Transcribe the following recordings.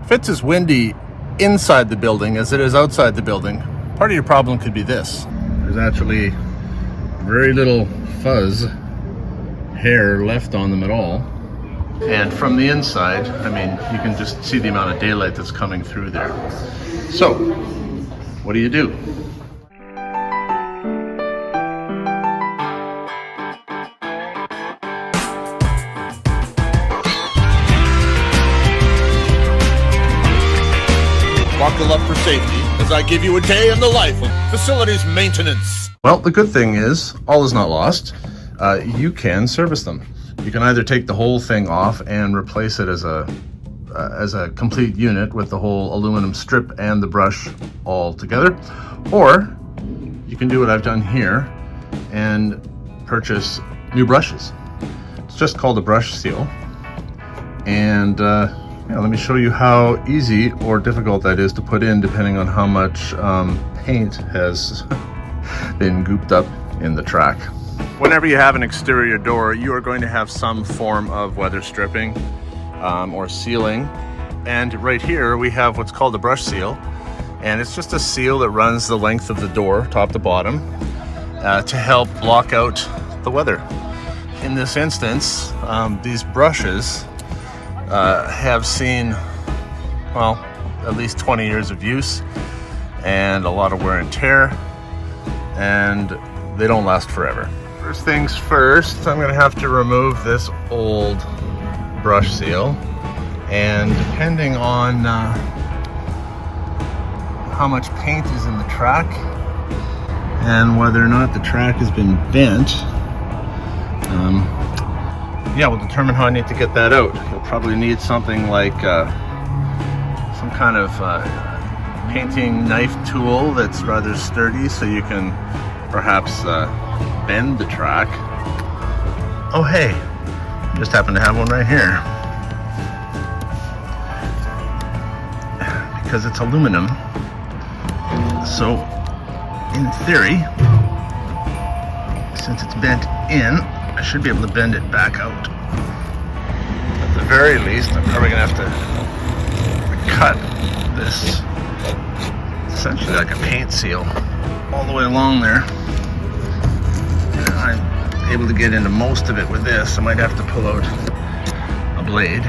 If it's as windy inside the building as it is outside the building, part of your problem could be this. There's actually very little fuzz hair left on them at all. And from the inside, I mean, you can just see the amount of daylight that's coming through there. So, what do you do? Buckle up for safety as I give you a day in the life of facilities maintenance. Well, the good thing is, all is not lost. You can service them. You can either take the whole thing off and replace it as a complete unit with the whole aluminum strip and the brush all together, or you can do what I've done here and purchase new brushes. It's just called a brush seal, and let me show you how easy or difficult that is to put in depending on how much paint has been gooped up in the track. Whenever you have an exterior door, you are going to have some form of weather stripping or sealing. And right here we have what's called a brush seal. And it's just a seal that runs the length of the door, top to bottom, to help block out the weather. In this instance, these brushes have seen, well, at least 20 years of use and a lot of wear and tear, and they don't last forever. First things first, I'm going to have to remove this old brush seal, and depending on how much paint is in the track and whether or not the track has been bent, we'll determine how I need to get that out. You'll probably need something like some kind of painting knife tool that's rather sturdy, so you can perhaps bend the track. Oh hey, just happen to have one right here. Because it's aluminum, so in theory, since it's bent in, I should be able to bend it back out. At the very least, I'm probably gonna have to cut this, essentially like a paint seal, all the way along there. And I'm able to get into most of it with this. I might have to pull out a blade,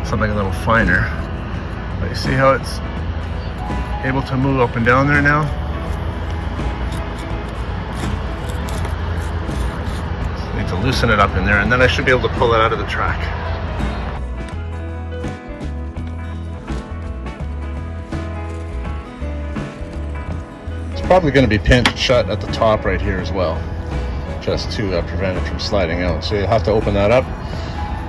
something a little finer. But you see how it's able to move up and down there now? So I need to loosen it up in there, and then I should be able to pull it out of the track. Probably going to be pinched shut at the top right here as well, just to prevent it from sliding out. So you'll have to open that up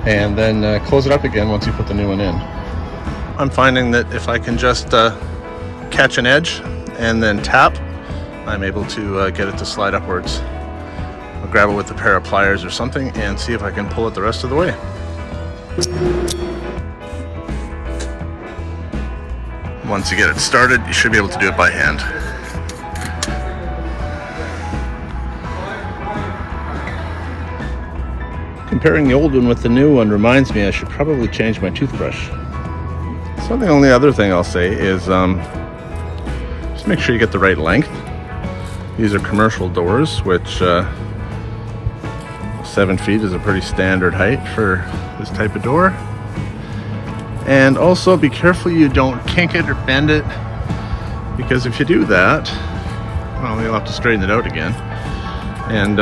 and then close it up again once you put the new one in. I'm finding that if I can just catch an edge and then tap, I'm able to get it to slide upwards. I'll grab it with a pair of pliers or something and see if I can pull it the rest of the way. Once you get it started, you should be able to do it by hand. Comparing the old one with the new one reminds me I should probably change my toothbrush. So the only other thing I'll say is just make sure you get the right length. These are commercial doors, which 7 feet is a pretty standard height for this type of door. And also be careful you don't kink it or bend it, because if you do that, well, you'll have to straighten it out again. And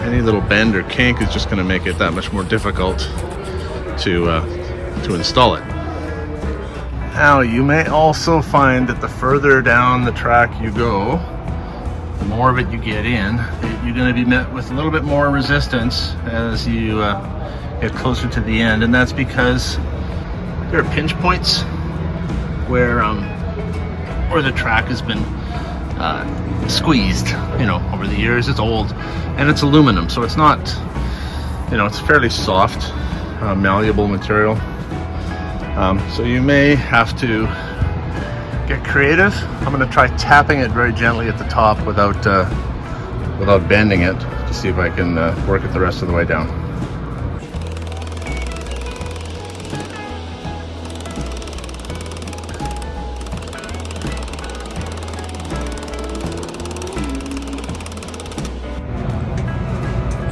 any little bend or kink is just going to make it that much more difficult to install it. Now, you may also find that the further down the track you go, the more of it you get in, you're going to be met with a little bit more resistance as you get closer to the end, and that's because there are pinch points where the track has been squeezed, over the years. It's old and it's aluminum, so it's not, it's fairly soft, malleable material. So you may have to get creative. I'm going to try tapping it very gently at the top without bending it, to see if I can work it the rest of the way down.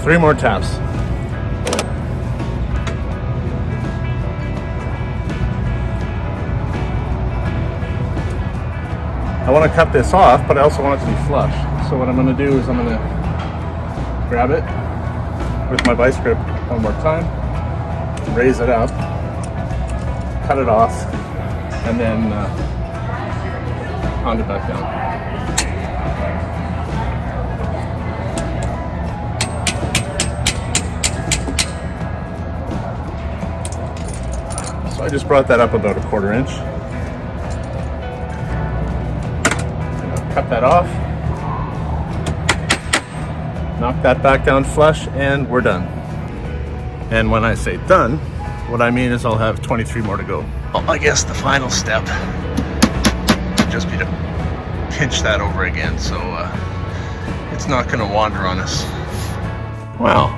3 more taps. I want to cut this off, but I also want it to be flush. So what I'm going to do is I'm going to grab it with my vice grip one more time, raise it up, cut it off, and then pound it back down. So I just brought that up about 1/4 inch. Cut that off, knock that back down flush, and we're done. And when I say done, what I mean is I'll have 23 more to go. Well, I guess the final step would just be to pinch that over again so it's not going to wander on us. Wow,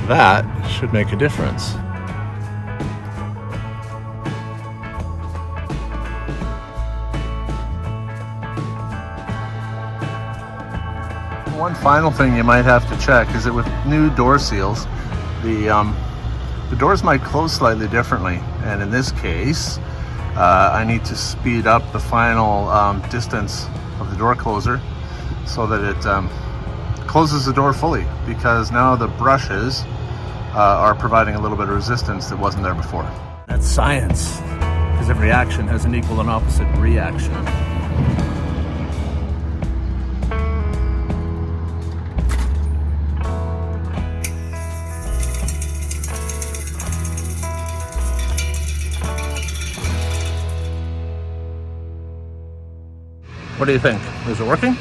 that should make a difference. One final thing you might have to check is that with new door seals, the doors might close slightly differently, and in this case I need to speed up the final distance of the door closer so that it closes the door fully, because now the brushes are providing a little bit of resistance that wasn't there before. That's science, because every action has an equal and opposite reaction. What do you think? Is it working?